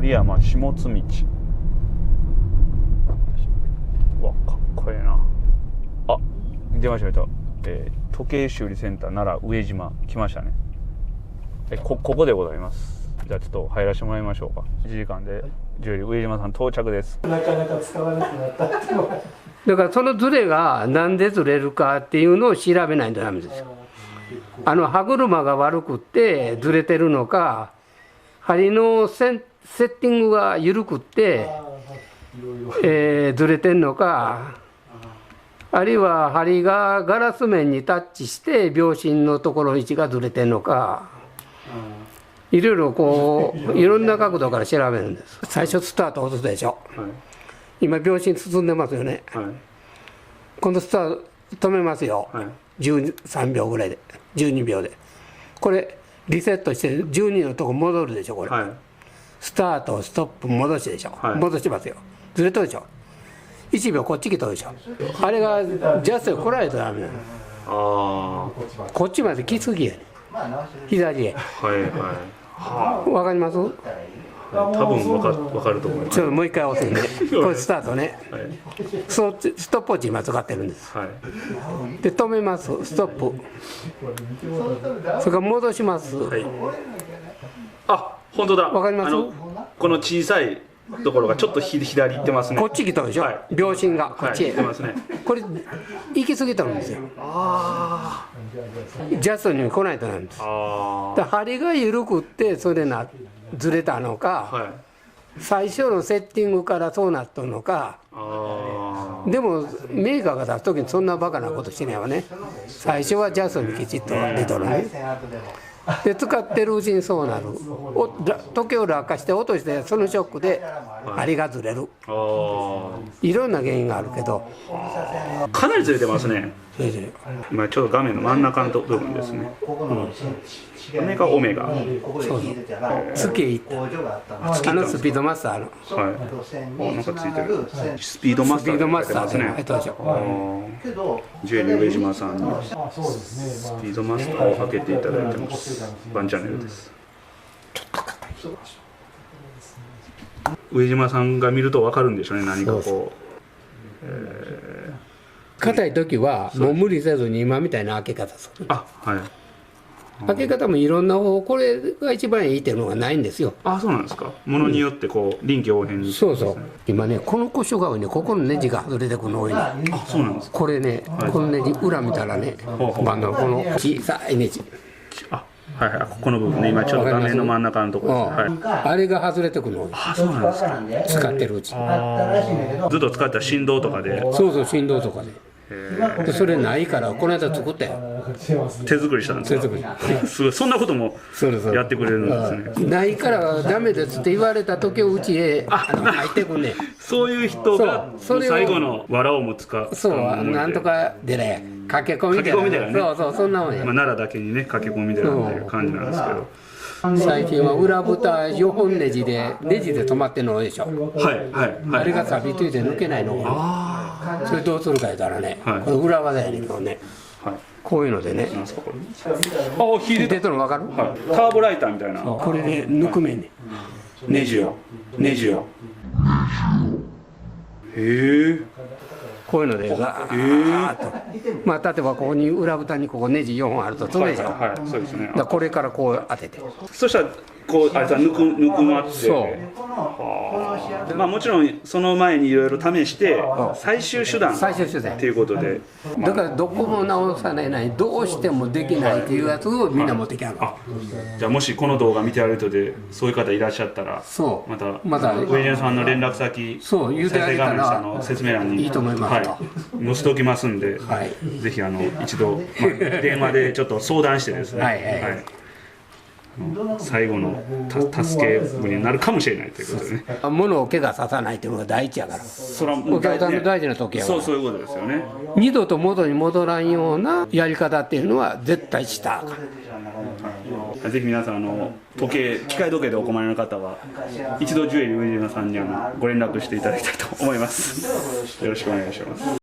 森山下津道。うわ、かっこええな。あ、出ました。時計修理センター奈良上島来ましたね。ここでございます。じゃあちょっと入らせてもらいましょうか。1時間でジュエリー上島さん到着です。なかなか使わなくなったって。だからそのズレがなんでずれるかっていうのを調べないとダメですよ。歯車が悪くってずれてるのか、針のセッティングが緩くって、ずれてるのか、あるいは針がガラス面にタッチして秒針のところの位置がずれてるのか、いろいろこういろんな角度から調べるんです。最初スタート押すでしょ、はい、今秒針進んでますよね、はい、今度スタート止めますよ、はい、13秒ぐらいで12秒でこれリセットして12のとこ戻るでしょこれ、はい、スタートストップ戻しでしょ、はい、戻しますよ、ずれとるでしょ、1秒こっち来とるでしょ、あれがジャストに来られたらダメなの。こっちまで来すぎやね、左へ。はいはい、わかります？多分分かると思います。ちょっともう一回押すんでこれスタートね、はい、ストップウォッチ今使ってるんです、はい、で止めます、ストップ、それから戻します、はい、あ、本当だ、わかります？この小さいところがちょっと左行ってますね。こっち来たでしょ、はい、秒針がこっちへ、はい、ますね、これ行き過ぎたんですよ。ああ、ジャストに来ないとなんです。で針が緩くってそれずれたのか、はい、最初のセッティングからそうなっとるのか。でもメーカーが出す時にそんなバカなことしないわね。最初はジャストにきちっと出とるね。で使ってるうちにそうなる。時計を落下して落としてそのショックで針がずれる、はい、いろんな原因があるけどかなりずれてますね。今ちょうど画面の真ん中の部分ですね、うん、これがオメガ、そうそう、月へ行ったスピードマスターの、はい、なんかついてるスピードマスターってね、ジュエリー上島さんにスピードマスターをかけていただいてます。バンチャンネルです。上島さんが見ると分かるんでしょうね、何かこう硬い時はもう無理せずに今みたいな開け方する。あ、はい、開け方もいろんな方法、これが一番いいっていうのがないんですよ。あ、そうなんですか。ものによってこう臨機応変に、そうそう、今ねこの故障が多いね、ここのネジが外れてくるの多いね。あ、そうなんですか。これね、はい、このネジ裏見たらね、バンドのこの小さいネジ、あ、はいはい、ここの部分ね、今ちょっと画面の真ん中のところです、はい、あれが外れてくるの多い。あ、そうなんですか。使ってるうちずっと使った振動とかで、そうそう、振動とかで、でそれないからこの間作ったよ、手作りしたんですか。手作りすごい、そんなこともやってくれるんですね。ないからダメですって言われた時をうちへ入ってくんねん。そういう人が最後の藁をも使う、そう、なんとかでね、駆け込みでね、そうそう、そんなもんや。奈良だけにね、駆け込みでなんていう感じなんですけど、最近は裏蓋4本ネジで止まってるの多いでしょ。はいはい、あれが錆びついて抜けないのが、それどうするか言ったらね、これ裏技やねんけどね、こういうのでね、あ、火出てるの分かる？ターボライターみたいな、これで抜くめんねん、ネジをへえ、こういうのでガーッと、まあ例えばここに裏蓋にここネジ4本あると詰めでしょ。はい、そうですね。これからこう当てて、そしたらこうあれさ、ぬくまって、そう、まあもちろんその前にいろいろ試して最終手段っていうことで、だからどこも直されない、どうしてもできないっていうやつをみんな持ってきゃる。じゃあもしこの動画見てある人でそういう方いらっしゃったら、また上島さんの連絡先、そう言うてあげたらの説明欄にいいと思いますと、載せておきますんで、ぜひ一度電話でちょっと相談してですね、最後の助け舟になるかもしれないということでね。物を怪我ささないというのが第一やから、お客さんの大事な時やから、そういうことですよね。二度と元に戻らんようなやり方っていうのは絶対したらあかん。ぜひ皆さん機械時計でお困りの方は一度ジュエリー上島さんにご連絡していただきたいと思います。よろしくお願いします。